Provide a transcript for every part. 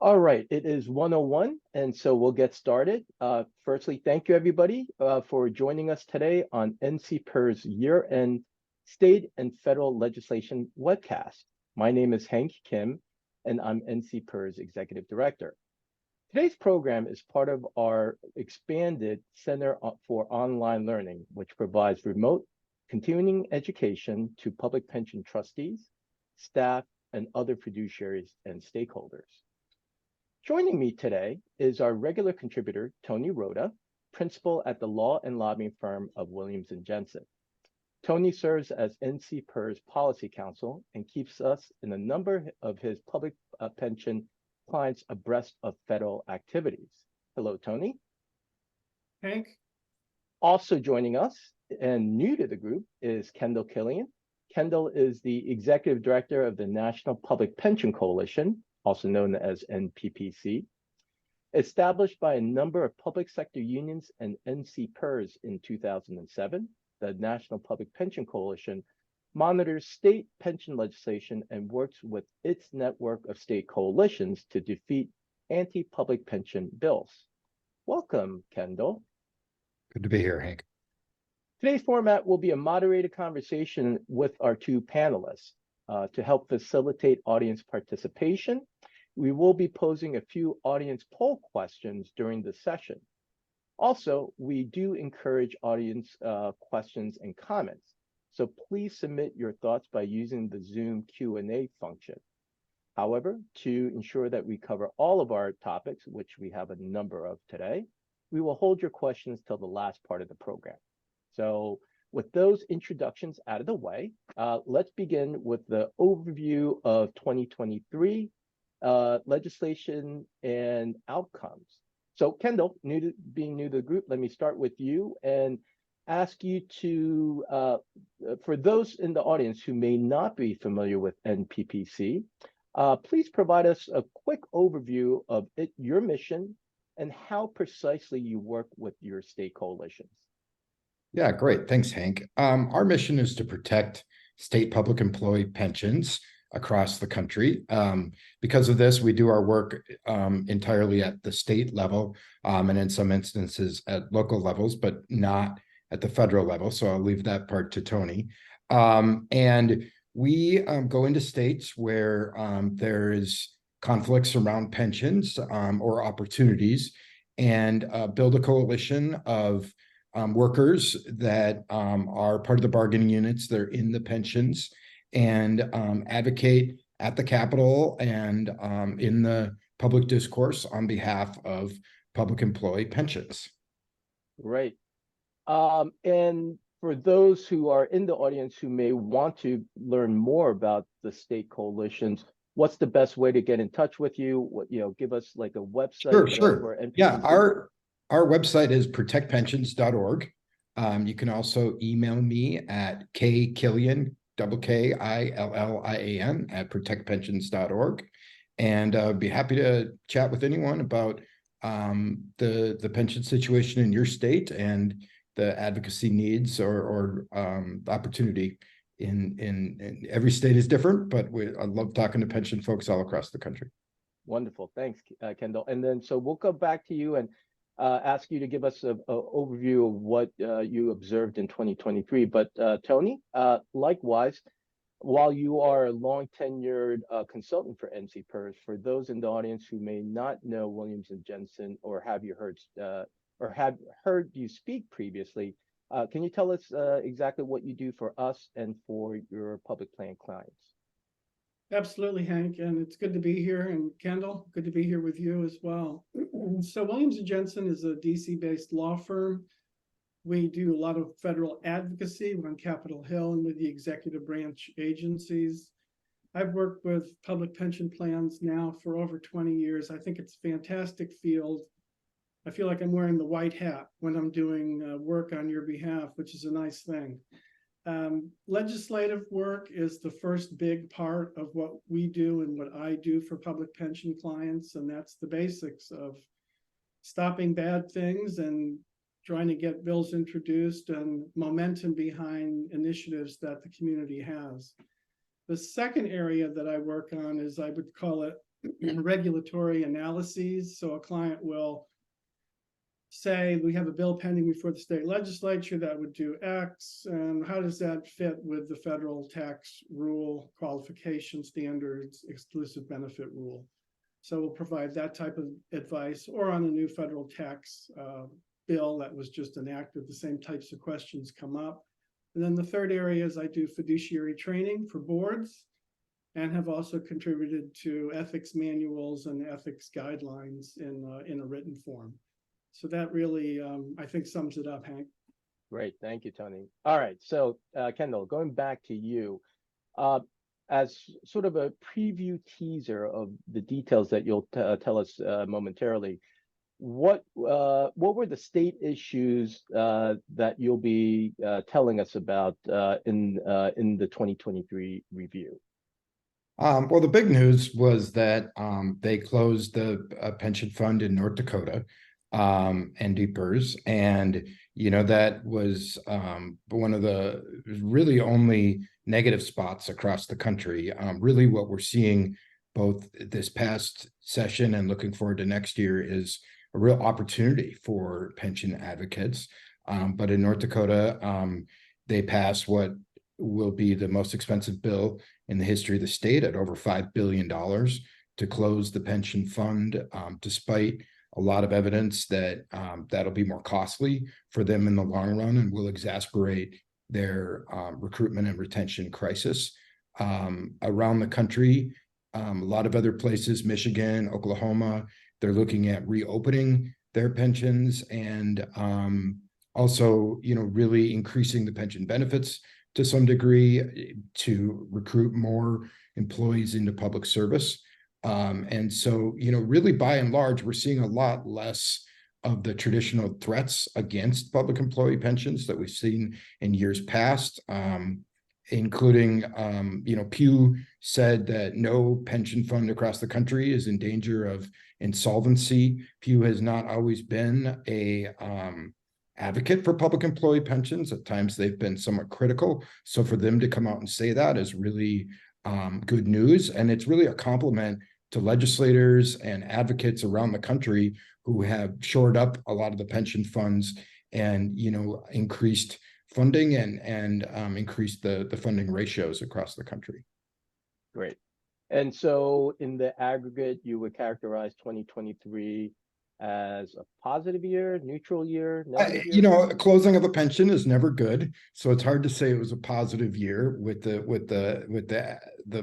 All right, it is 1:01, and so we'll get started. Firstly, thank you everybody for joining us today on NCPERS year-end state and federal legislation webcast. My name is Hank Kim, and I'm NCPERS Executive Director. Today's program is part of our expanded Center for Online Learning, which provides remote continuing education to public pension trustees, staff, and other fiduciaries and stakeholders. Joining me today is our regular contributor, Tony Roda, principal at the law and lobbying firm of Williams and Jensen. Tony serves as NCPERS Policy Counsel and keeps us and a number of his public pension clients abreast of federal activities. Hello, Tony. Hank. Also joining us and new to the group is Kendal Killian. Kendal is the Executive Director of the National Public Pension Coalition, also known as NPPC, established by a number of public sector unions and NCPERS in 2007. The National Public Pension Coalition monitors state pension legislation and works with its network of state coalitions to defeat anti-public pension bills. Welcome, Kendal. Good to be here, Hank. Today's format will be a moderated conversation with our two panelists. To help facilitate audience participation, we will be posing a few audience poll questions during the session. Also, we do encourage audience questions and comments, so please submit your thoughts by using the Zoom Q&A function. However, to ensure that we cover all of our topics, which we have a number of today, we will hold your questions till the last part of the program. So with those introductions out of the way, let's begin with the overview of 2023 legislation and outcomes. So Kendal, being new to the group, let me start with you and ask you to, for those in the audience who may not be familiar with NPPC, please provide us a quick overview of your mission and how precisely you work with your state coalitions. Yeah, great. Thanks, Hank. Our mission is to protect state public employee pensions across the country. Because of this, we do our work entirely at the state level and in some instances at local levels, but not at the federal level. So I'll leave that part to Tony. And we go into states where there is conflicts around pensions or opportunities and build a coalition of workers that are part of the bargaining units, they're in the pensions, and advocate at the Capitol and in the public discourse on behalf of public employee pensions. Right. And for those who are in the audience who may want to learn more about the state coalitions, what's the best way to get in touch with you? Give us like a website. Sure. For NPPC. Yeah, our website is protectpensions.org. You can also email me at Killian, KILLIAN at protectpensions.org. And I'd be happy to chat with anyone about the pension situation in your state and the advocacy needs or opportunity in every state is different, but I love talking to pension folks all across the country. Wonderful. Thanks, Kendal. And then so we'll go back to you and ask you to give us an overview of what you observed in 2023. But Tony, likewise, while you are a long tenured consultant for NCPERS, for those in the audience who may not know Williams and Jensen or have heard you speak previously, can you tell us exactly what you do for us and for your public plan clients? Absolutely, Hank, and it's good to be here. And Kendal, good to be here with you as well. So Williams and Jensen is a DC-based law firm. We do a lot of federal advocacy on Capitol Hill and with the executive branch agencies. I've worked with public pension plans now for over 20 years. I think it's a fantastic field. I feel like I'm wearing the white hat when I'm doing work on your behalf, which is a nice thing. Legislative work is the first big part of what we do and what I do for public pension clients, and that's the basics of stopping bad things and trying to get bills introduced and momentum behind initiatives that the community has. The second area that I work on is, I would call it regulatory analyses. So a client will say, we have a bill pending before the state legislature that would do X, and how does that fit with the federal tax rule, qualification standards, exclusive benefit rule? So we'll provide that type of advice, or on a new federal tax bill that was just enacted, the same types of questions come up. And then the third area is I do fiduciary training for boards, and have also contributed to ethics manuals and ethics guidelines in a written form. So that really, I think, sums it up, Hank. Great, thank you, Tony. All right, so Kendal, going back to you, as sort of a preview teaser of the details that you'll tell us momentarily, what were the state issues that you'll be telling us about in the 2023 review? Well, the big news was that they closed the pension fund in North Dakota, NCPERS, and that was one of the really only negative spots across the country. Really, what we're seeing both this past session and looking forward to next year is a real opportunity for pension advocates. But in North Dakota, they passed what will be the most expensive bill in the history of the state at over $5 billion to close the pension fund, despite a lot of evidence that that'll be more costly for them in the long run and will exacerbate their recruitment and retention crisis. Around the country, a lot of other places, Michigan, Oklahoma, they're looking at reopening their pensions and also, really increasing the pension benefits to some degree to recruit more employees into public service. And so, really by and large, we're seeing a lot less of the traditional threats against public employee pensions that we've seen in years past, including, Pew said that no pension fund across the country is in danger of insolvency. Pew has not always been a advocate for public employee pensions. At times they've been somewhat critical. So for them to come out and say that is really good news. And it's really a compliment to legislators and advocates around the country who have shored up a lot of the pension funds and, increased funding and increased the funding ratios across the country. Great. And so in the aggregate, you would characterize 2023 as a positive year, neutral year, negative year? Closing of a pension is never good, so it's hard to say it was a positive year with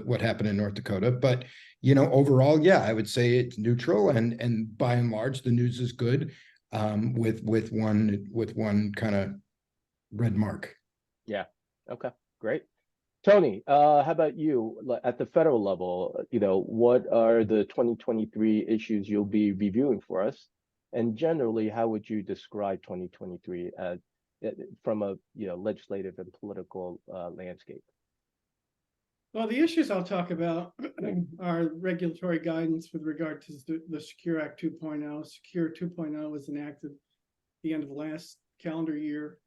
what happened in North Dakota. But overall, yeah, I would say it's neutral, and by and large, the news is good, with one kind of red mark. Yeah. Okay. Great. Tony, how about you at the federal level? What are the 2023 issues you'll be reviewing for us? And generally, how would you describe 2023 from a legislative and political landscape? Well, the issues I'll talk about are regulatory guidance with regard to the Secure Act 2.0. Secure 2.0 was enacted at the end of last calendar year.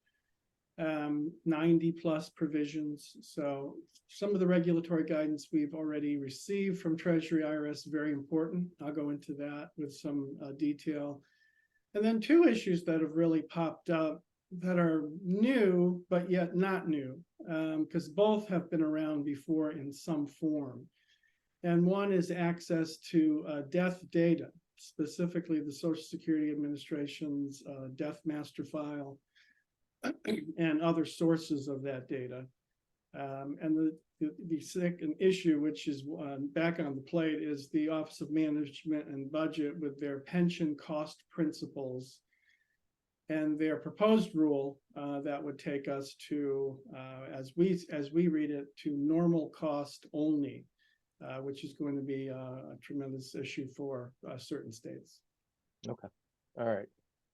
90 plus provisions. So some of the regulatory guidance we've already received from Treasury, IRS, very important. I'll go into that with some detail. And then two issues that have really popped up that are new, but yet not new, because both have been around before in some form. And one is access to death data, specifically the Social Security Administration's death master file, and other sources of that data. And the second issue, which is back on the plate, is the Office of Management and Budget with their pension cost principles and their proposed rule that would take us to, as we read it, to normal cost only, which is going to be a tremendous issue for certain states. Okay. All right.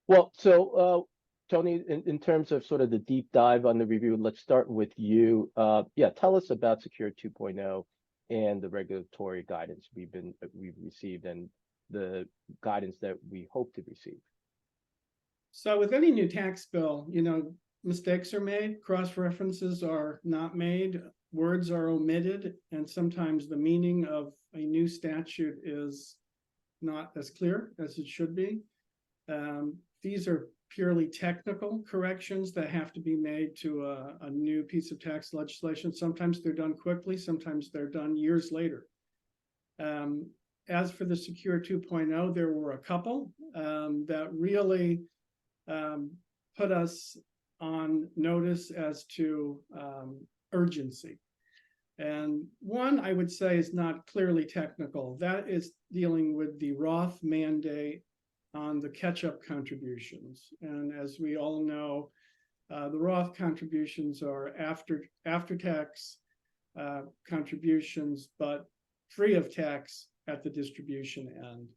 Well, so Tony, in terms of sort of the deep dive on the review, let's start with you. Tell us about Secure 2.0 and the regulatory guidance we've received and the guidance that we hope to receive. So with any new tax bill, mistakes are made, cross references are not made, words are omitted, and sometimes the meaning of a new statute is not as clear as it should be. These are purely technical corrections that have to be made to a new piece of tax legislation. Sometimes they're done quickly, sometimes they're done years later. As for the Secure 2.0, there were a couple that really put us on notice as to urgency. And one, I would say, is not clearly technical. That is dealing with the Roth mandate on the catch-up contributions. And as we all know, the Roth contributions are after-tax contributions, but free of tax at the distribution end.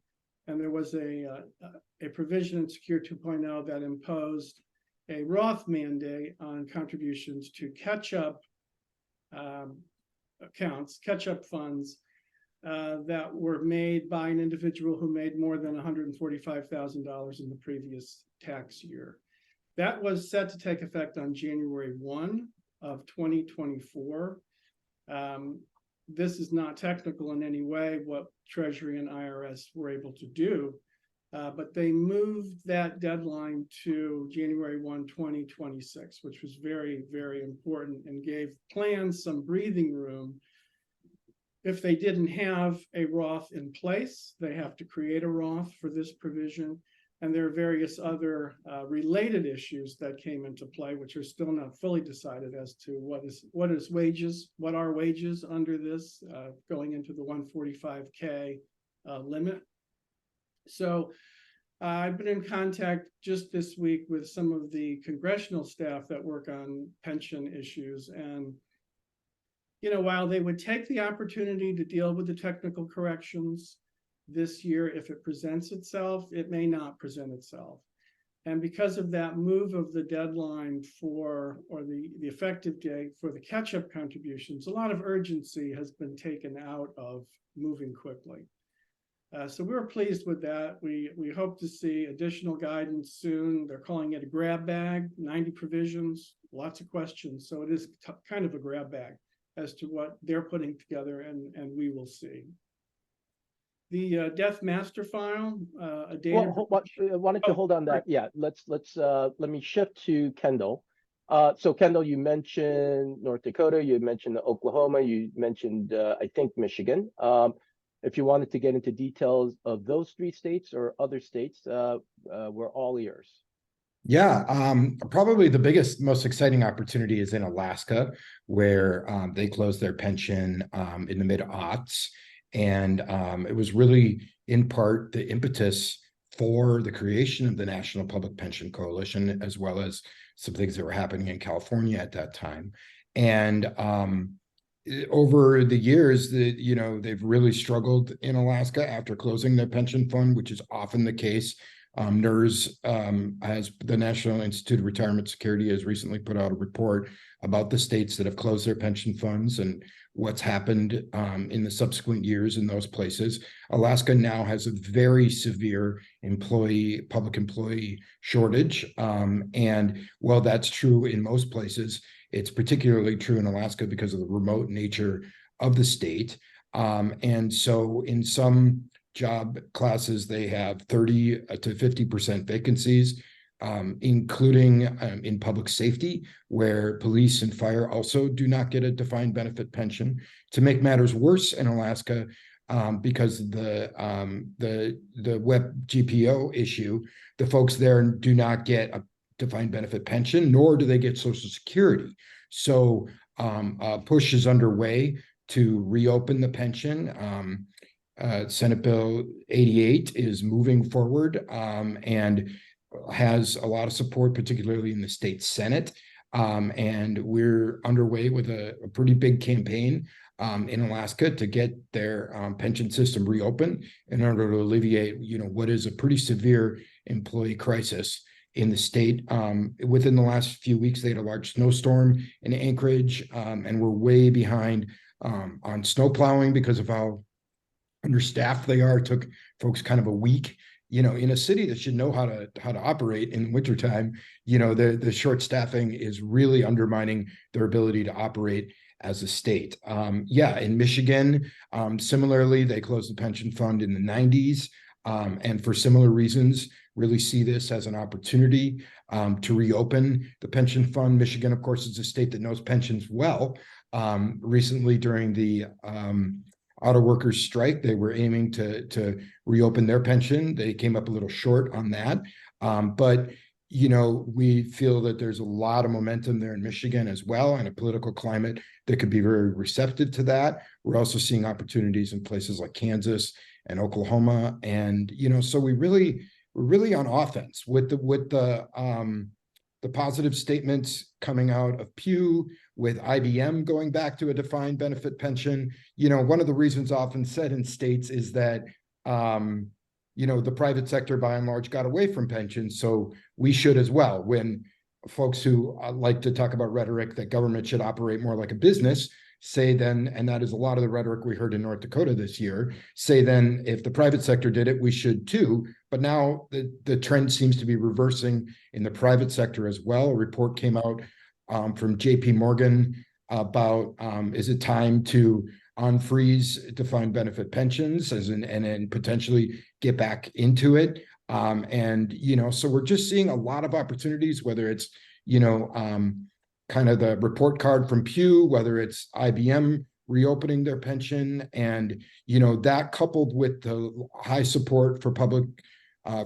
And there was a provision in Secure 2.0 that imposed a Roth mandate on contributions to catch-up accounts, catch-up funds that were made by an individual who made more than $145,000 in the previous tax year. That was set to take effect on January 1 of 2024. This is not technical in any way what Treasury and IRS were able to do, but they moved that deadline to January 1, 2026, which was very, very important and gave plans some breathing room. If they didn't have a Roth in place, they have to create a Roth for this provision. And there are various other related issues that came into play, which are still not fully decided as to what are wages under this going into the 145K limit. So I've been in contact just this week with some of the congressional staff that work on pension issues. And, you know, while they would take the opportunity to deal with the technical corrections this year, if it presents itself, it may not present itself. And because of that move of the deadline for, or the effective date for the catch-up contributions, a lot of urgency has been taken out of moving quickly. So we were pleased with that. We hope to see additional guidance soon. They're calling it a grab bag, 90 provisions, lots of questions. So it is kind of a grab bag as to what they're putting together, and we will see. The death master file, a data. Well, why don't you hold on that? Yeah, let me shift to Kendal. So Kendal, you mentioned North Dakota, you mentioned Oklahoma, you mentioned I think Michigan. If you wanted to get into details of those three states or other states, we're all ears. Yeah, probably the biggest, most exciting opportunity is in Alaska, where they closed their pension in the mid-aughts. And it was really, in part, the impetus for the creation of the National Public Pension Coalition, as well as some things that were happening in California at that time. And over the years, they've really struggled in Alaska after closing their pension fund, which is often the case. NPPC, as the National Institute of Retirement Security, has recently put out a report about the states that have closed their pension funds and what's happened in the subsequent years in those places. Alaska now has a very severe public employee shortage. And while that's true in most places, it's particularly true in Alaska because of the remote nature of the state. And so in some job classes, they have 30 to 50% vacancies, including in public safety, where police and fire also do not get a defined benefit pension. To make matters worse in Alaska, because of the web GPO issue, the folks there do not get a defined benefit pension, nor do they get Social Security. So a push is underway to reopen the pension. Senate Bill 88 is moving forward and has a lot of support, particularly in the state Senate. And we're underway with a pretty big campaign in Alaska to get their pension system reopened in order to alleviate, what is a pretty severe employee crisis in the state. Within the last few weeks, they had a large snowstorm in Anchorage, and we're way behind on snow plowing because of how understaffed they are. It took folks kind of a week, in a city that should know how to operate in wintertime. The short staffing is really undermining their ability to operate. as a state. Yeah, in Michigan, similarly, they closed the pension fund in the 90s, and for similar reasons, really see this as an opportunity to reopen the pension fund. Michigan, of course, is a state that knows pensions well. Recently, during the auto workers strike, they were aiming to reopen their pension. They came up a little short on that. But you know, we feel that there's a lot of momentum there in Michigan as well, and a political climate that could be very receptive to that. We're also seeing opportunities in places like Kansas and Oklahoma, and you know, so we're really on offense with the positive statements coming out of Pew, with IBM going back to a defined benefit pension. You know, one of the reasons often said in states is that you know, the private sector by and large got away from pensions, so we should as well. When folks who like to talk about rhetoric that government should operate more like a business say then, and that is a lot of the rhetoric we heard in North Dakota this year, say then if the private sector did it, we should too. But now the trend seems to be reversing in the private sector as well. A report came out from JP Morgan about is it time to unfreeze defined benefit pensions and then potentially get back into it. And, you know, so we're just seeing a lot of opportunities, whether it's, you know, kind of the report card from Pew, whether it's IBM reopening their pension, and, you know, that coupled with the high support for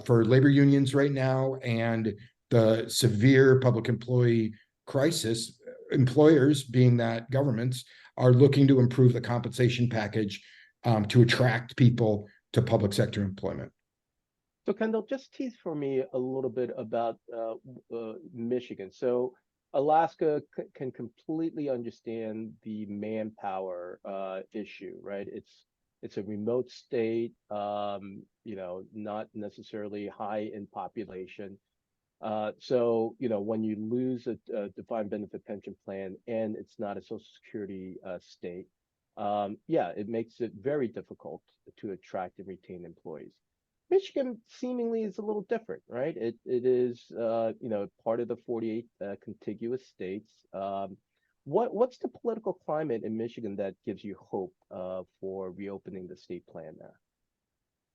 for labor unions right now, and the severe public employee crisis, employers, being that governments, are looking to improve the compensation package to attract people to public sector employment. So Kendall, just tease for me a little bit about Michigan. So Alaska can completely understand the manpower issue, right? It's a remote state, you know, not necessarily high in population. So, you know, when you lose a defined benefit pension plan and it's not a Social Security state, yeah, it makes it very difficult to attract and retain employees. Michigan seemingly is a little different, right? It is, you know, part of the 48 contiguous states. What's the political climate in Michigan that gives you hope for reopening the state plan there?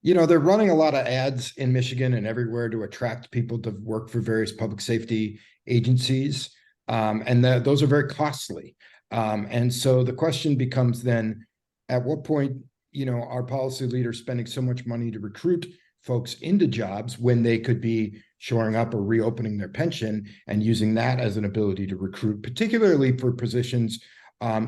You know, they're running a lot of ads in Michigan and everywhere to attract people to work for various public safety agencies. And those are very costly. And so the question becomes then, at what point, you know, are policy leaders spending so much money to recruit folks into jobs when they could be shoring up or reopening their pension and using that as an ability to recruit, particularly for positions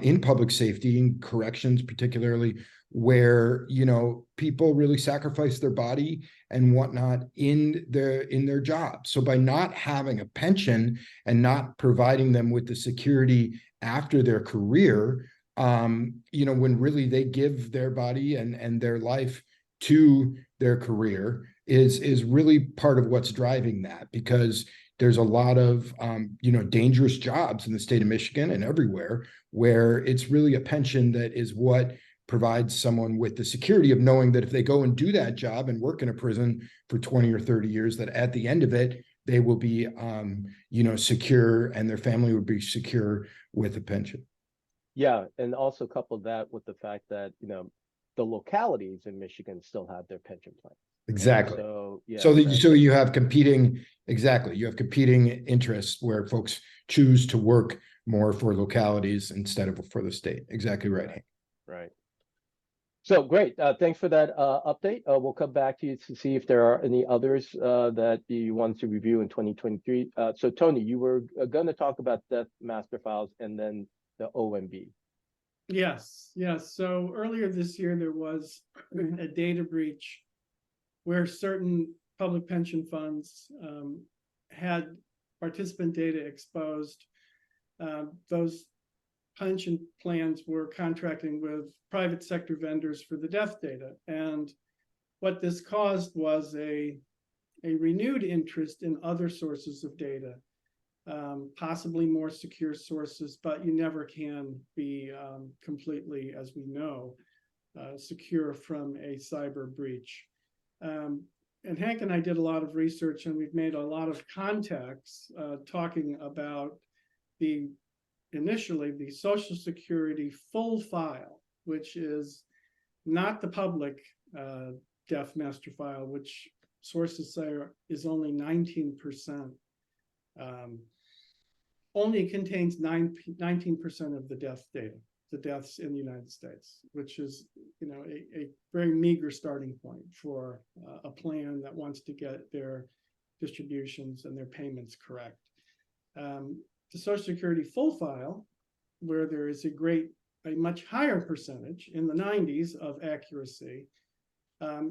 in public safety and corrections, particularly, where, you know, people really sacrifice their body and whatnot in their job. So by not having a pension and not providing them with the security after their career, you know, when really they give their body and their life to their career, is really part of what's driving that, because there's a lot of you know, dangerous jobs in the state of Michigan and everywhere where it's really a pension that is what provides someone with the security of knowing that if they go and do that job and work in a prison for 20 or 30 years, that at the end of it, they will be, you know, secure, and their family would be secure with a pension. Yeah, and also couple that with the fact that, you know, the localities in Michigan still have their pension plans. Exactly. So yeah, so you have competing, exactly, you have competing interests where folks choose to work more for localities instead of for the state. Exactly right. Right. So great. Thanks for that update. We'll come back to you to see if there are any others that you want to review in 2023. So Tony, you were going to talk about death master files and then the OMB. Yes. So earlier this year, there was a data breach where certain public pension funds had participant data exposed. Those pension plans were contracting with private sector vendors for the death data. And what this caused was a renewed interest in other sources of data, possibly more secure sources, but you never can be completely, as we know, secure from a cyber breach. And Hank and I did a lot of research, and we've made a lot of contacts talking about the initially the Social Security full file, which is not the public death master file, which sources say is only 19%. Only contains 19% of the death data, the deaths in the United States, which is, you know, a very meager starting point for a plan that wants to get their distributions and their payments correct. The Social Security full file, where there is a much higher percentage in the 90s of accuracy,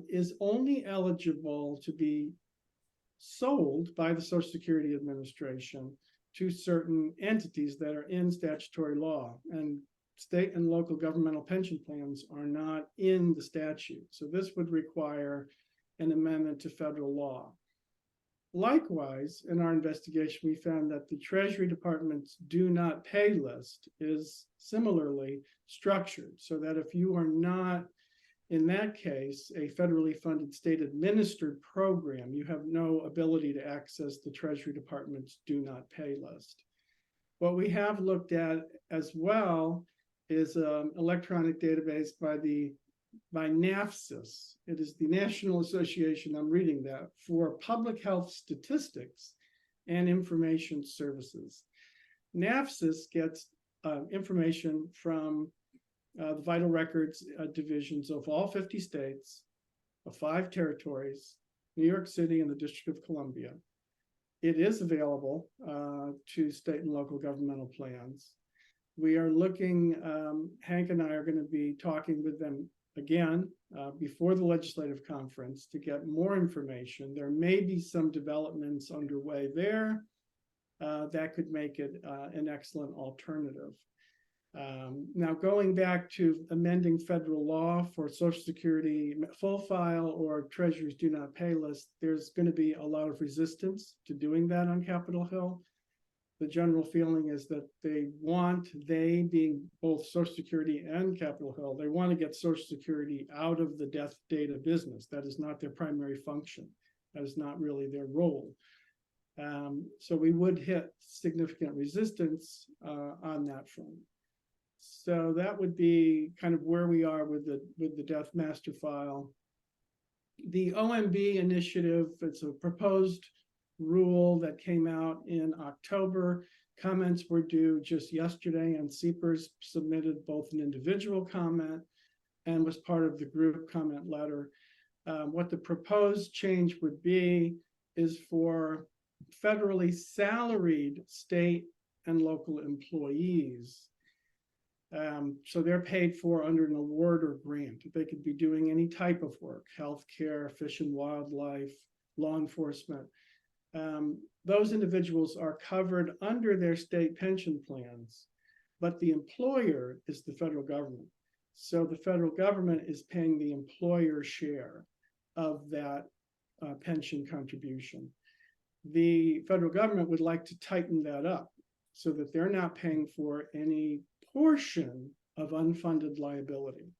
is only eligible to be sold by the Social Security Administration to certain entities that are in statutory law, and state and local governmental pension plans are not in the statute. So this would require an amendment to federal law. Likewise, in our investigation, we found that the Treasury Department's do not pay list is similarly structured so that if you are not, in that case, a federally funded state administered program, you have no ability to access the Treasury Department's do not pay list. What we have looked at as well is an electronic database by NAFSIS. It is the National Association, I'm reading that, for Public Health Statistics and Information Services. NAFSIS gets information from the vital records divisions of all 50 states, of 5 territories, New York City and the District of Columbia. It is available to state and local governmental plans. We are looking, Hank and I are going to be talking with them again before the legislative conference to get more information. There may be some developments underway there that could make it an excellent alternative. Now, going back to amending federal law for Social Security full file or Treasury's do not pay list, there's going to be a lot of resistance to doing that on Capitol Hill. The general feeling is that they being both Social Security and Capitol Hill, they want to get Social Security out of the death data business. That is not their primary function. That is not really their role. So we would hit significant resistance on that front. So that would be kind of where we are with the death master file. The OMB initiative, it's a proposed rule that came out in October. Comments were due just yesterday, and NCPERS submitted both an individual comment and was part of the group comment letter. What the proposed change would be is for federally salaried state and local employees. So they're paid for under an award or grant. They could be doing any type of work, healthcare, fish and wildlife, law enforcement. Those individuals are covered under their state pension plans, but the employer is the federal government. So the federal government is paying the employer share of that pension contribution. The federal government would like to tighten that up so that they're not paying for any portion of unfunded liability.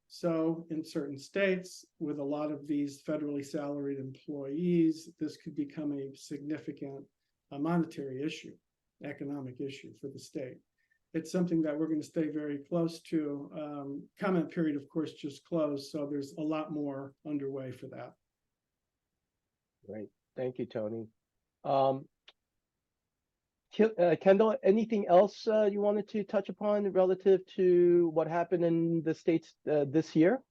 So in certain states, with a lot of these federally salaried employees, this could become a significant monetary issue, economic issue for the state. It's something that we're going to stay very close to. Comment period, of course, just closed, so there's a lot more underway for that. Great. Thank you, Tony. Kendal, anything else you wanted to touch upon relative to what happened in the states this year?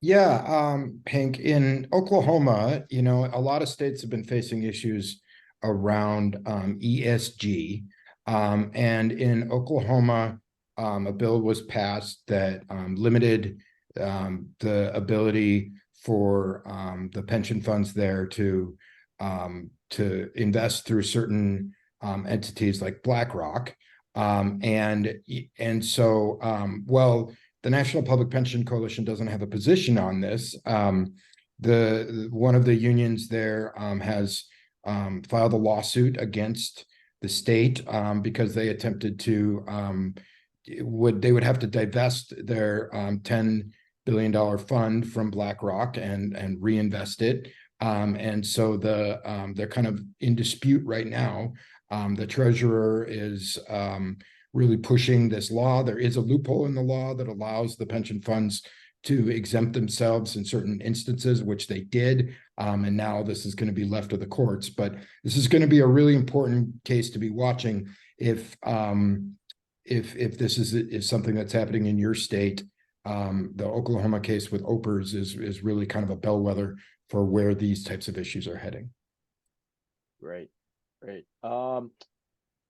Yeah, Hank, in Oklahoma, you know, a lot of states have been facing issues around ESG. And in Oklahoma, a bill was passed that limited the ability for the pension funds there to invest through certain entities like BlackRock. And so, well, the National Public Pension Coalition doesn't have a position on this. One of the unions there has filed a lawsuit against the state because they attempted to they would have to divest their $10 billion fund from BlackRock and reinvest it. And so they're kind of in dispute right now. The treasurer is really pushing this law. There is a loophole in the law that allows the pension funds to exempt themselves in certain instances, which they did. And now this is going to be left to the courts. But this is going to be a really important case to be watching if this is something that's happening in your state. The Oklahoma case with NCPERS is really kind of a bellwether for where these types of issues are heading. Great.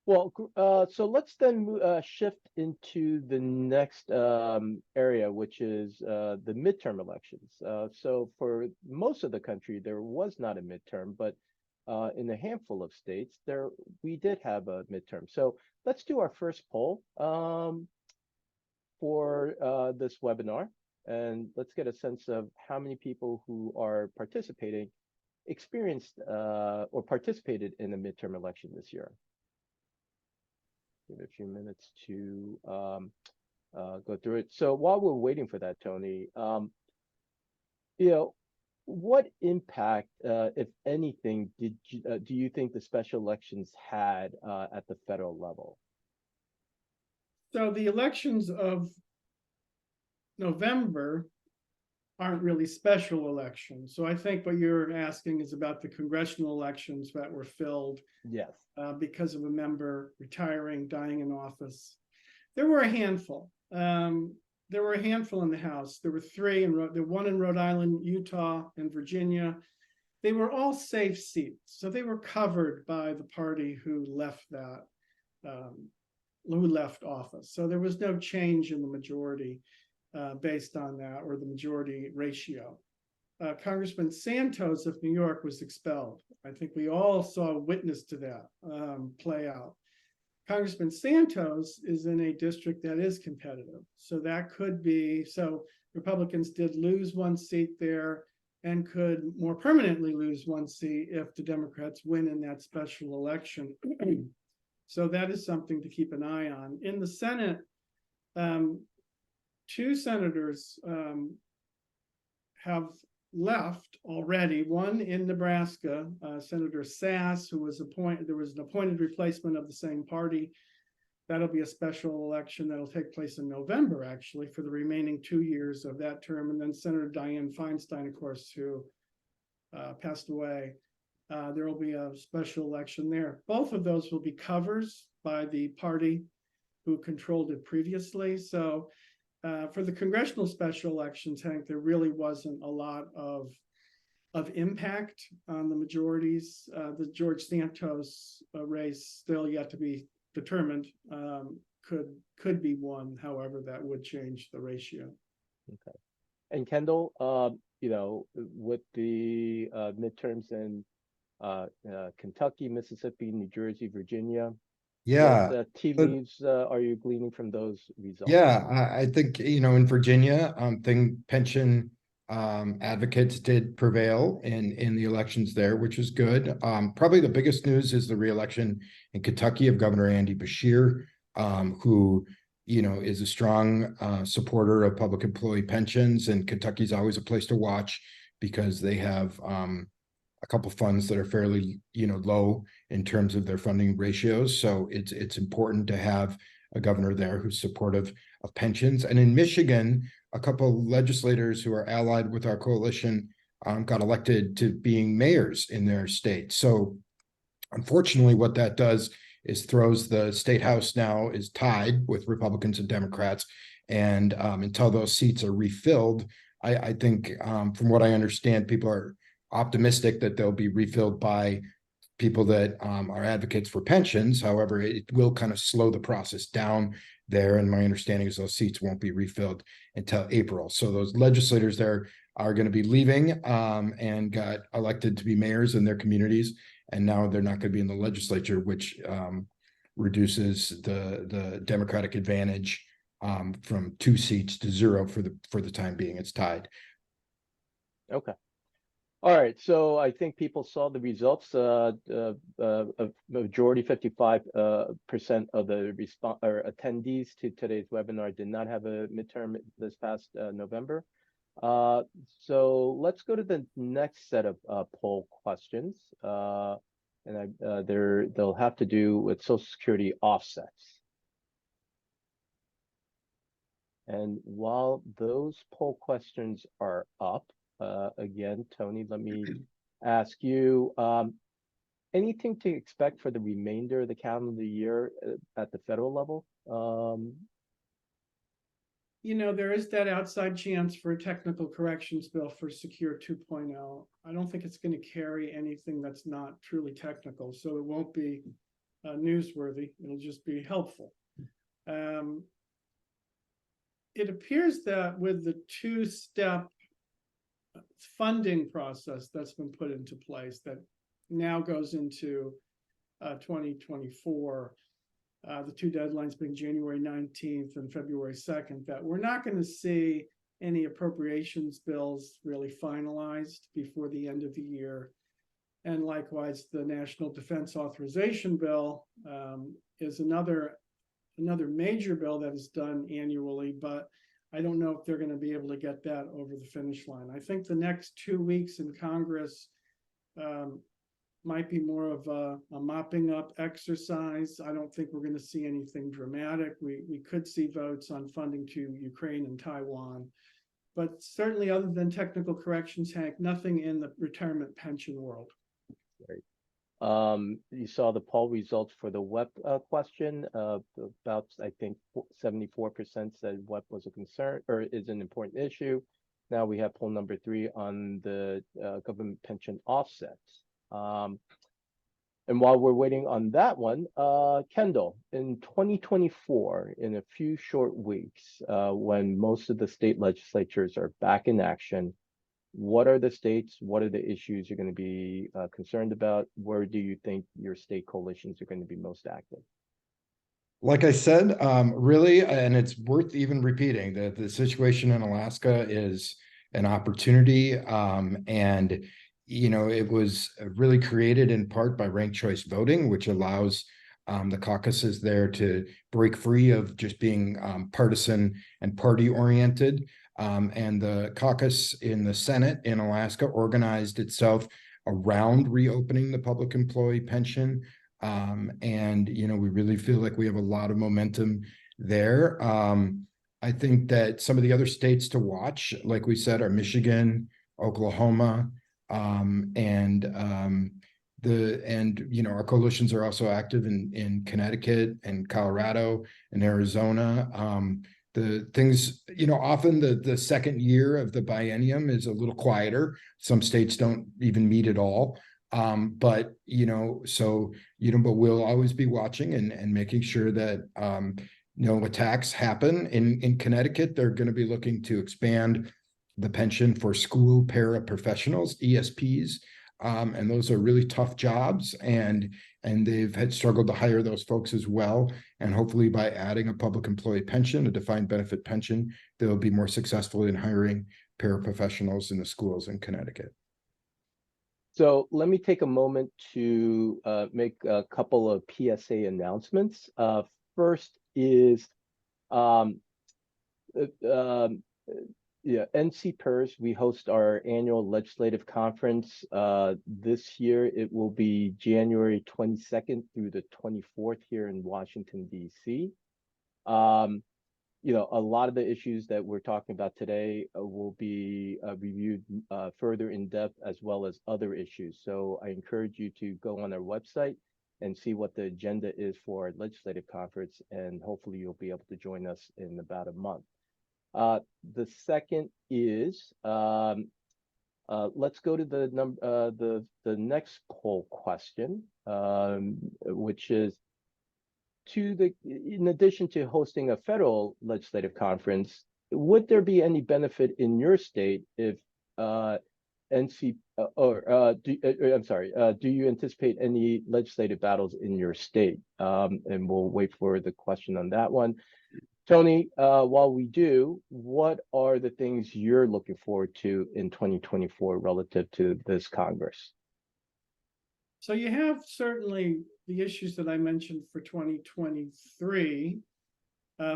So let's then shift into the next area, which is the midterm elections. So for most of the country, there was not a midterm, but in a handful of states, we did have a midterm. So let's do our first poll for this webinar, and let's get a sense of how many people who are participating experienced or participated in a midterm election this year. Give it a few minutes to go through it. So while we're waiting for that, Tony, what impact, if anything, do you think the special elections had at the federal level? So the elections of November aren't really special elections. So I think what you're asking is about the congressional elections that were filled. Yes. Because of a member retiring, dying in office. There were a handful. There were a handful in the House. There were three, one in Rhode Island, Utah, and Virginia. They were all safe seats. So they were covered by the party who left office. So there was no change in the majority based on that, or the majority ratio. Congressman Santos of New York was expelled. I think we all saw a witness to that play out. Congressman Santos is in a district that is competitive. So that could be, so Republicans did lose one seat there and could more permanently lose one seat if the Democrats win in that special election. So that is something to keep an eye on. In the Senate, two senators have left already. One in Nebraska, Senator Sass, who was appointed, there was an appointed replacement of the same party. That'll be a special election that'll take place in November, actually, for the remaining 2 years of that term. And then Senator Dianne Feinstein, of course, who passed away. There will be a special election there. Both of those will be covers by the party who controlled it previously. So for the congressional special elections, Hank, there really wasn't a lot of impact on the majorities. The George Santos race, still yet to be determined, could be won. However, that would change the ratio. Okay. And Kendal, with the midterms in Kentucky, Mississippi, New Jersey, Virginia, Yeah. what tea leaves are you gleaning from those results? Yeah, I think, in Virginia, pension advocates did prevail in the elections there, which is good. Probably the biggest news is the reelection in Kentucky of Governor Andy Beshear, who, is a strong supporter of public employee pensions. And Kentucky's always a place to watch because they have a couple funds that are fairly, low in terms of their funding ratios. So it's important to have a governor there who's supportive of pensions. And in Michigan, a couple of legislators who are allied with our coalition got elected to being mayors in their state. So unfortunately, what that does is throws the state house now is tied with Republicans and Democrats. And until those seats are refilled, I think from what I understand, people are optimistic that they'll be refilled by people that are advocates for pensions. However, it will kind of slow the process down there. And my understanding is those seats won't be refilled until April. So those legislators there are going to be leaving and got elected to be mayors in their communities. And now they're not going to be in the legislature, which reduces the Democratic advantage from 2 seats to 0 for the time being. It's tied. Okay. All right, so I think people saw the results. A majority, 55% of the attendees to today's webinar did not have a midterm this past November. So let's go to the next set of poll questions, and they'll have to do with Social Security offsets. And while those poll questions are up, again, Tony, let me ask you, anything to expect for the remainder of the calendar year at the federal level? There is that outside chance for a technical corrections bill for Secure 2.0. I don't think it's going to carry anything that's not truly technical, so it won't be newsworthy. It'll just be helpful. It appears that with the two-step funding process that's been put into place that now goes into 2024, the two deadlines being January 19th and February 2nd, that we're not going to see any appropriations bills really finalized before the end of the year. And likewise, the National Defense Authorization Bill is another major bill that is done annually, but I don't know if they're going to be able to get that over the finish line. I think the next 2 weeks in Congress might be more of a mopping up exercise. I don't think we're going to see anything dramatic. We could see votes on funding to Ukraine and Taiwan, but certainly other than technical corrections, Hank, nothing in the retirement pension world. Right. You saw the poll results for the WEP question. About, I think, 74% said WEP was a concern or is an important issue. Now we have poll number 3 on the government pension offsets. And while we're waiting on that one, Kendal, in 2024, in a few short weeks, when most of the state legislatures are back in action, what are the states, what are the issues you're going to be concerned about? Where do you think your state coalitions are going to be most active? Like I said, really, and it's worth even repeating that the situation in Alaska is an opportunity, and it was really created in part by ranked choice voting, which allows the caucuses there to break free of just being partisan and party oriented. And the caucus in the Senate in Alaska organized itself around reopening the public employee pension. And we really feel like we have a lot of momentum there. I think that some of the other states to watch, like we said, are Michigan, Oklahoma, and our coalitions are also active in Connecticut and Colorado and Arizona. The things, often the second year of the biennium is a little quieter. Some states don't even meet at all. But we'll always be watching and making sure that no attacks happen. In Connecticut, they're going to be looking to expand the pension for school paraprofessionals, ESPs, and those are really tough jobs, and they've had struggled to hire those folks as well. And hopefully, by adding a public employee pension, a defined benefit pension, they'll be more successful in hiring paraprofessionals in the schools in Connecticut. So let me take a moment to make a couple of PSA announcements. First is NCPERS, we host our annual legislative conference. This year, it will be January 22nd through the 24th here in Washington, D.C. A lot of the issues that we're talking about today will be reviewed further in depth, as well as other issues. So I encourage you to go on our website and see what the agenda is for our legislative conference, and hopefully you'll be able to join us in about a month. The second is, let's go to the next poll question, which is, in addition to hosting a federal legislative conference, would there be any benefit in your state if do you anticipate any legislative battles in your state? And we'll wait for the question on that one. Tony, while we do, what are the things you're looking forward to in 2024 relative to this Congress? So you have certainly the issues that I mentioned for 2023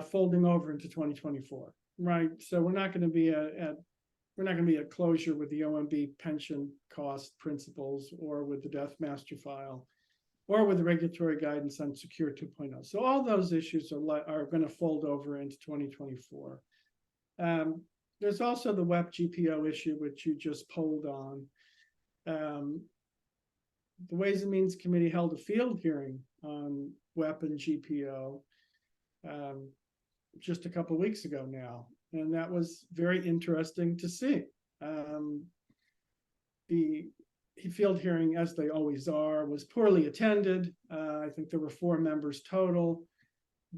folding over into 2024, right? So we're not going to be at closure with the OMB pension cost principles, or with the Death Master File, or with the regulatory guidance on Secure 2.0. So all those issues are going to fold over into 2024. There's also the WEP GPO issue, which you just polled on. The Ways and Means Committee held a field hearing on WEP and GPO just a couple of weeks ago now, and that was very interesting to see. The field hearing, as they always are, was poorly attended. I think there were 4 members total,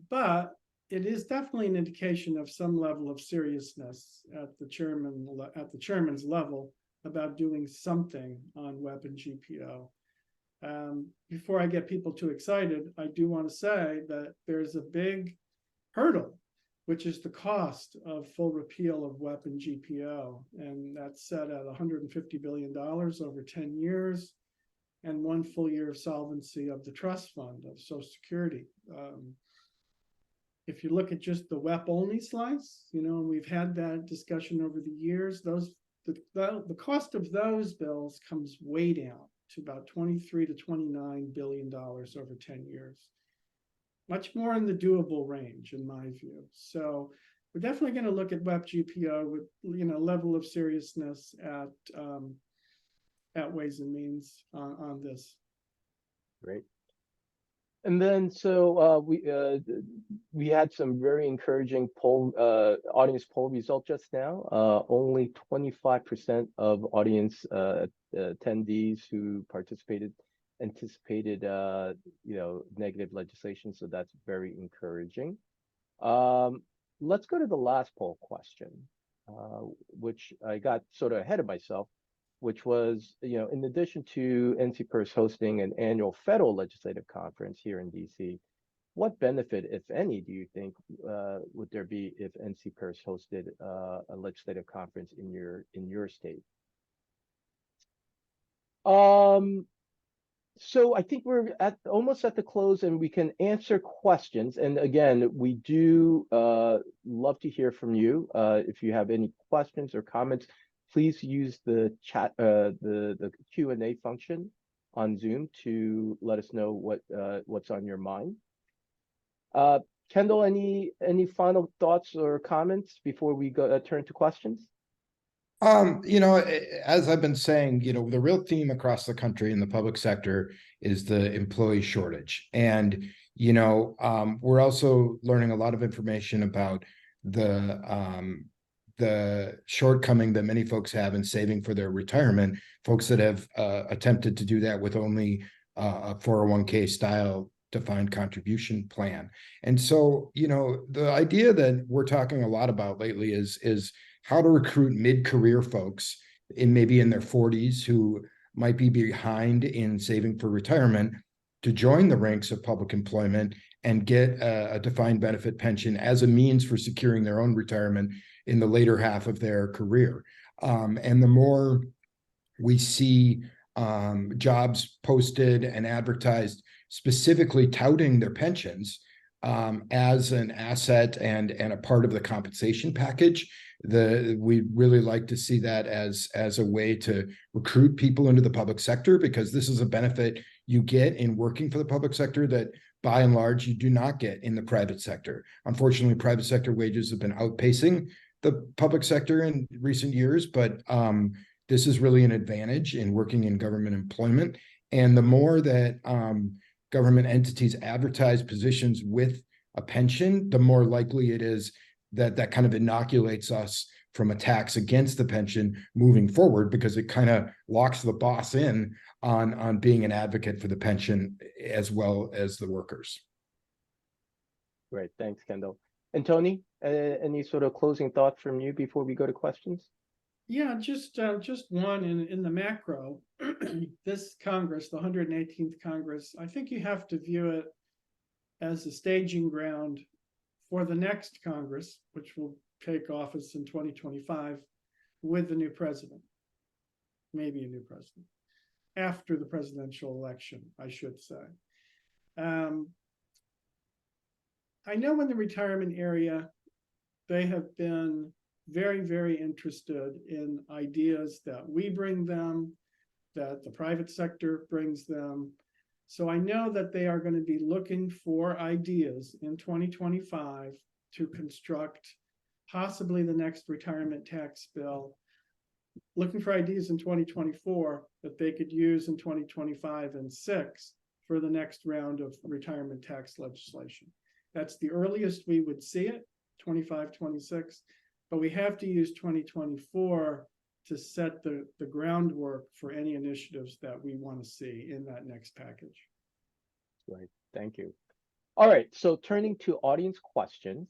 but it is definitely an indication of some level of seriousness at the chairman's level about doing something on WEP and GPO. Before I get people too excited, I do want to say that there's a big hurdle, which is the cost of full repeal of WEP and GPO, and that's set at $150 billion over 10 years, and 1 full year of solvency of the trust fund of Social Security. If you look at just the WEP only slice, and we've had that discussion over the years, the cost of those bills comes way down to about $23 to $29 billion over 10 years. Much more in the doable range, in my view. So we're definitely going to look at WEP GPO with level of seriousness at Ways and Means on this. Great. And then so we had some very encouraging audience poll result just now. Only 25% of audience attendees who participated anticipated negative legislation, so that's very encouraging. Let's go to the last poll question, which I got sort of ahead of myself, which was, in addition to NCPERS hosting an annual federal legislative conference here in DC, what benefit, if any, do you think would there be if NCPERS hosted a legislative conference in your state? So I think we're almost at the close, and we can answer questions. And again, we do love to hear from you. If you have any questions or comments, please use the chat, the Q&A function on Zoom to let us know what's on your mind. Kendal, any final thoughts or comments before we turn to questions? As I've been saying, the real theme across the country in the public sector is the employee shortage. And, we're also learning a lot of information about the shortcoming that many folks have in saving for their retirement, folks that have attempted to do that with only a 401k style defined contribution plan. And so, the idea that we're talking a lot about lately is how to recruit mid-career folks maybe in their 40s who might be behind in saving for retirement to join the ranks of public employment and get a defined benefit pension as a means for securing their own retirement in the later half of their career. And the more we see jobs posted and advertised specifically touting their pensions as an asset and a part of the compensation package, we really like to see that as a way to recruit people into the public sector, because this is a benefit you get in working for the public sector that by and large you do not get in the private sector. Unfortunately, private sector wages have been outpacing the public sector in recent years, but this is really an advantage in working in government employment. And the more that government entities advertise positions with a pension, the more likely it is that kind of inoculates us from attacks against the pension moving forward, because it kind of locks the boss in on being an advocate for the pension as well as the workers. Great, thanks, Kendal. And Tony, any sort of closing thoughts from you before we go to questions? Yeah, just one in the macro. This Congress, the 118th Congress, I think you have to view it as a staging ground for the next Congress, which will take office in 2025 with the new president, maybe a new president, after the presidential election, I should say. I know in the retirement area, they have been very, very interested in ideas that we bring them, that the private sector brings them. So I know that they are going to be looking for ideas in 2025 to construct possibly the next retirement tax bill, looking for ideas in 2024 that they could use in 2025 and 6 for the next round of retirement tax legislation. That's the earliest we would see it, 25, 26, but we have to use 2024 to set the groundwork for any initiatives that we want to see in that next package. Right, thank you. All right, so turning to audience questions,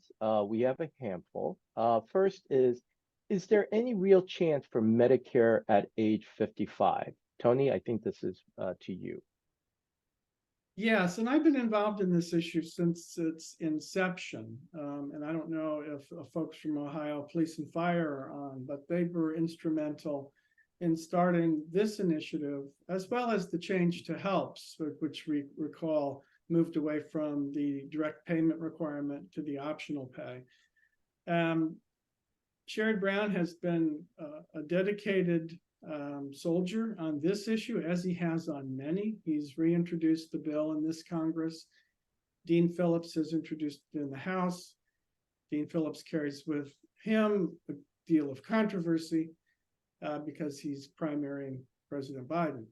we have a handful. First is there any real chance for Medicare at age 55? Tony, I think this is to you. Yes, and I've been involved in this issue since its inception. And I don't know if folks from Ohio Police and Fire are on, but they were instrumental in starting this initiative, as well as the change to HELPS, which we recall moved away from the direct payment requirement to the optional pay. Sherrod Brown has been a dedicated soldier on this issue, as he has on many. He's reintroduced the bill in this Congress. Dean Phillips has introduced it in the House. Dean Phillips carries with him a deal of controversy because he's primarying President Biden.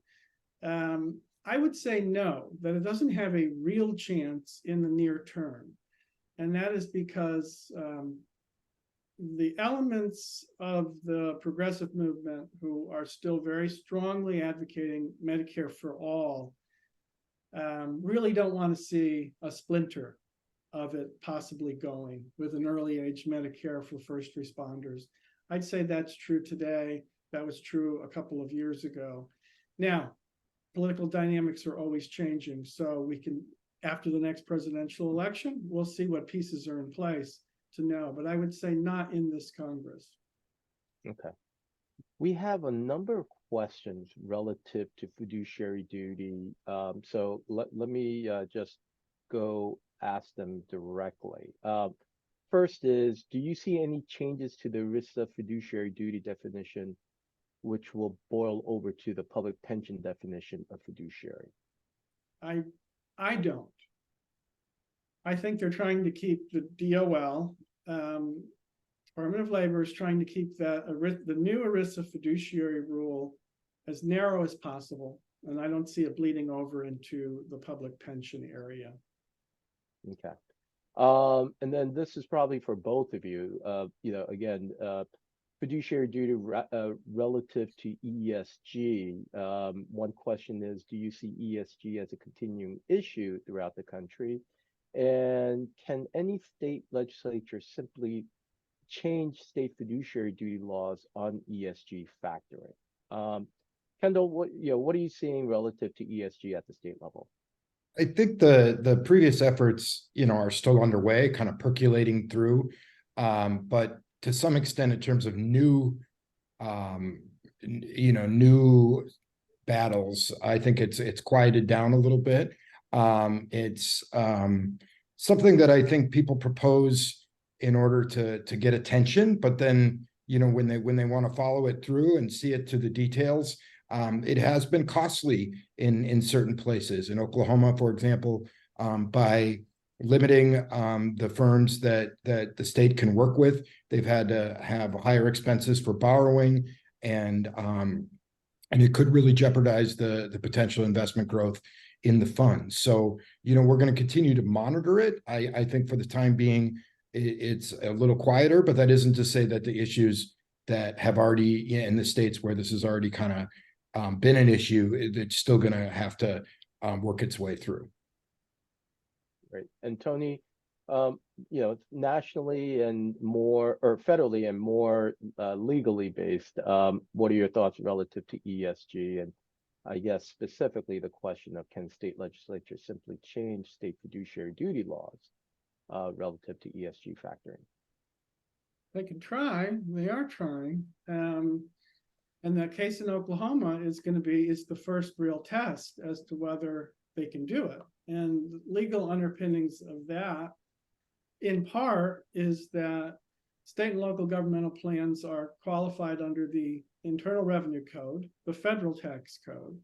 I would say no, that it doesn't have a real chance in the near term. And that is because the elements of the progressive movement who are still very strongly advocating Medicare for all really don't want to see a splinter of it possibly going with an early age Medicare for first responders. I'd say that's true today. That was true a couple of years ago. Now, political dynamics are always changing, so we can, after the next presidential election, we'll see what pieces are in place to know, but I would say not in this Congress. Okay. We have a number of questions relative to fiduciary duty. So let me just go ask them directly. First is, do you see any changes to the ERISA fiduciary duty definition, which will boil over to the public pension definition of fiduciary? I don't. I think they're trying to keep the DOL, Department of Labor is trying to keep that the new ERISA fiduciary rule as narrow as possible, and I don't see it bleeding over into the public pension area. Okay. And then this is probably for both of you. Again, fiduciary duty relative to ESG. One question is, do you see ESG as a continuing issue throughout the country? And can any state legislature simply change state fiduciary duty laws on ESG factoring? Kendal, what are you seeing relative to ESG at the state level? I think the previous efforts, are still underway, kind of percolating through, but to some extent, in terms of new battles, I think it's quieted down a little bit. It's something that I think people propose in order to get attention, but then when they want to follow it through and see it to the details, it has been costly in certain places. In Oklahoma, for example, by limiting the firms that the state can work with, they've had to have higher expenses for borrowing, and it could really jeopardize the potential investment growth in the fund. So, we're going to continue to monitor it. I think for the time being, it's a little quieter, but that isn't to say that the issues that have already in the states where this has already kind of been an issue, it's still going to have to work its way through. Right. And Tony, nationally and more, or federally and more legally based, what are your thoughts relative to ESG? And I guess specifically the question of, can state legislatures simply change state fiduciary duty laws relative to ESG factoring? They can try. They are trying. And the case in Oklahoma is the first real test as to whether they can do it. And the legal underpinnings of that, in part, is that state and local governmental plans are qualified under the Internal Revenue Code, the federal tax code,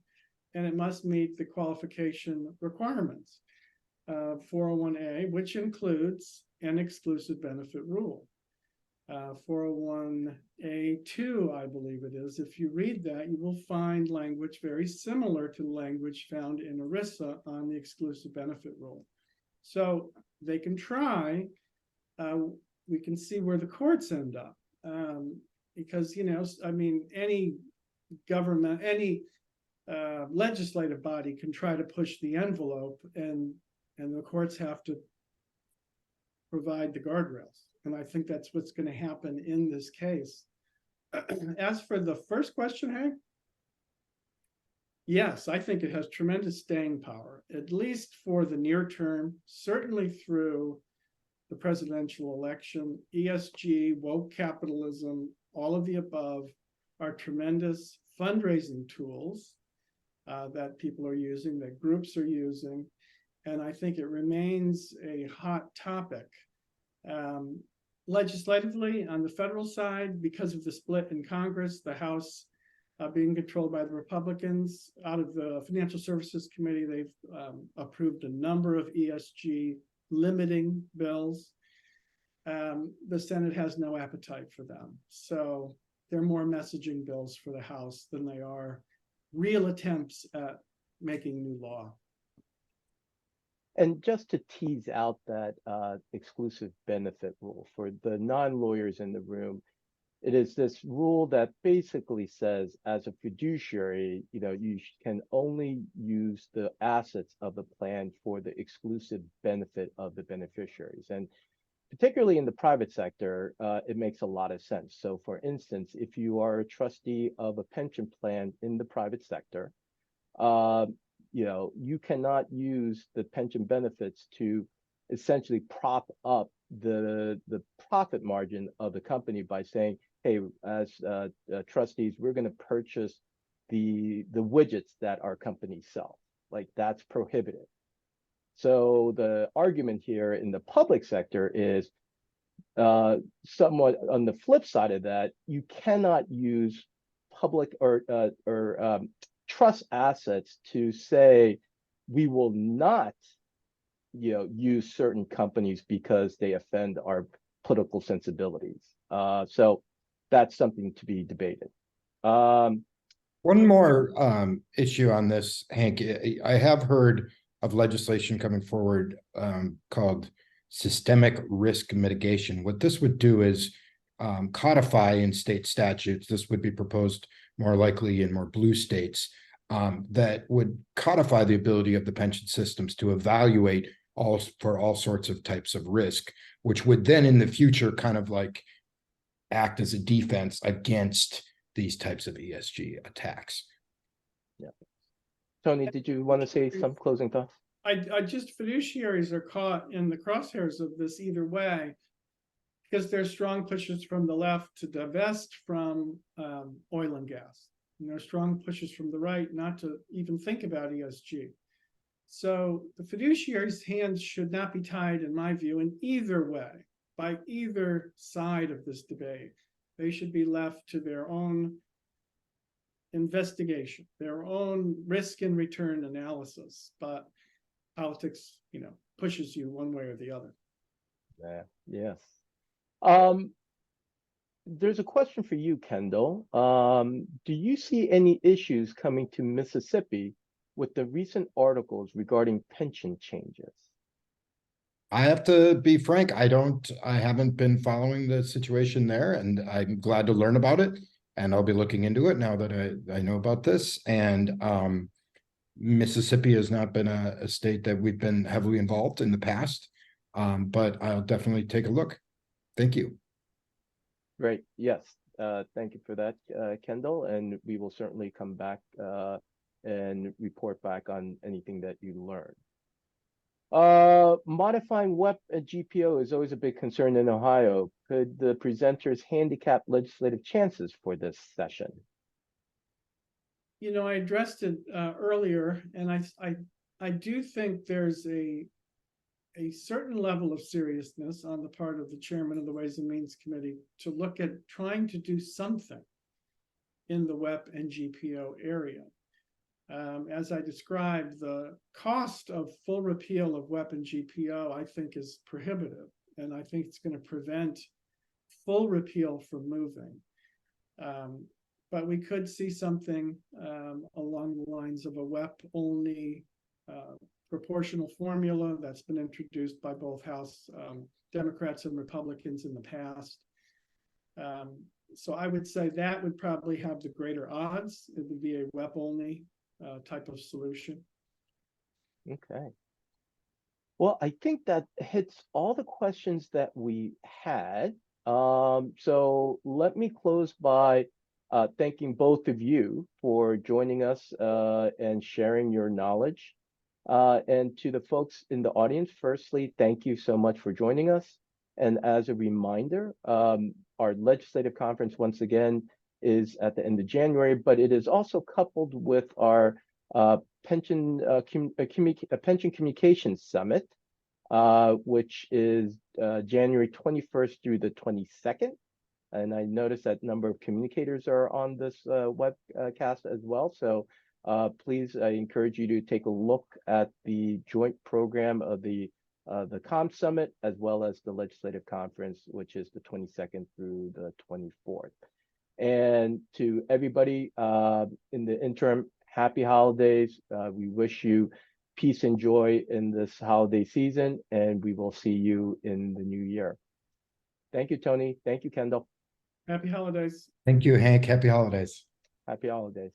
and it must meet the qualification requirements of 401A, which includes an exclusive benefit rule. 401A2, I believe it is. If you read that, you will find language very similar to the language found in ERISA on the exclusive benefit rule. So they can try. We can see where the courts end up. Because, you know, I mean, any government, any legislative body can try to push the envelope, and the courts have to provide the guardrails. And I think that's what's going to happen in this case. As for the first question, Hank, yes, I think it has tremendous staying power, at least for the near term, certainly through the presidential election. ESG, woke capitalism, all of the above are tremendous fundraising tools that people are using, that groups are using. And I think it remains a hot topic. Legislatively, on the federal side, because of the split in Congress, the House being controlled by the Republicans, out of the Financial Services Committee, they've approved a number of ESG limiting bills. The Senate has no appetite for them. So they're more messaging bills for the House than they are real attempts at making new law. And just to tease out that exclusive benefit rule for the non-lawyers in the room, it is this rule that basically says, as a fiduciary, you know, you can only use the assets of the plan for the exclusive benefit of the beneficiaries. And particularly in the private sector, it makes a lot of sense. So for instance, if you are a trustee of a pension plan in the private sector, you know, you cannot use the pension benefits to essentially prop up the profit margin of the company by saying, hey, as trustees, we're going to purchase the widgets that our company sells. Like, that's prohibited. So the argument here in the public sector is somewhat on the flip side of that. You cannot use public or trust assets to say we will not, you know, use certain companies because they offend our political sensibilities. So that's something to be debated. One more issue on this, Hank. I have heard of legislation coming forward called systemic risk mitigation. What this would do is codify in state statutes. This would be proposed more likely in more blue states, that would codify the ability of the pension systems to evaluate for all sorts of types of risk, which would then in the future kind of like act as a defense against these types of ESG attacks. Yeah. Tony, did you want to say some closing thoughts? I just, fiduciaries are caught in the crosshairs of this either way, because there's strong pushes from the left to divest from oil and gas. And there are strong pushes from the right not to even think about ESG. So the fiduciary's hands should not be tied, in my view, in either way, by either side of this debate. They should be left to their own investigation, their own risk and return analysis. But politics, you know, pushes you one way or the other. Yeah. Yes. There's a question for you, Kendal. Do you see any issues coming to Mississippi with the recent articles regarding pension changes? I have to be frank, I haven't been following the situation there, and I'm glad to learn about it, and I'll be looking into it now that I know about this. And Mississippi has not been a state that we've been heavily involved in the past, but I'll definitely take a look. Thank you. Great. Yes. Thank you for that, Kendal, and we will certainly come back and report back on anything that you learn. Modifying WEP and GPO is always a big concern in Ohio. Could the presenters handicap legislative chances for this session? You know, I addressed it earlier, and I do think there's a certain level of seriousness on the part of the chairman of the Ways and Means Committee to look at trying to do something in the WEP and GPO area. As I described, the cost of full repeal of WEP and GPO, I think, is prohibitive. And I think it's going to prevent full repeal for moving. But we could see something along the lines of a WEP only proportional formula that's been introduced by both House Democrats and Republicans in the past. So I would say that would probably have the greater odds. It would be a WEP only type of solution. Okay. Well, I think that hits all the questions that we had. So let me close by thanking both of you for joining us and sharing your knowledge. And to the folks in the audience, firstly, thank you so much for joining us. And as a reminder, our legislative conference, once again, is at the end of January, but it is also coupled with our pension communications summit, which is January 21st through the 22nd. And I noticed that number of communicators are on this webcast as well. So please, I encourage you to take a look at the joint program of the COM Summit, as well as the Legislative Conference, which is the 22nd through the 24th. And to everybody in the interim, happy holidays. We wish you peace and joy in this holiday season, and we will see you in the new year. Thank you, Tony. Thank you, Kendal. Happy holidays. Thank you, Hank. Happy holidays. Happy holidays.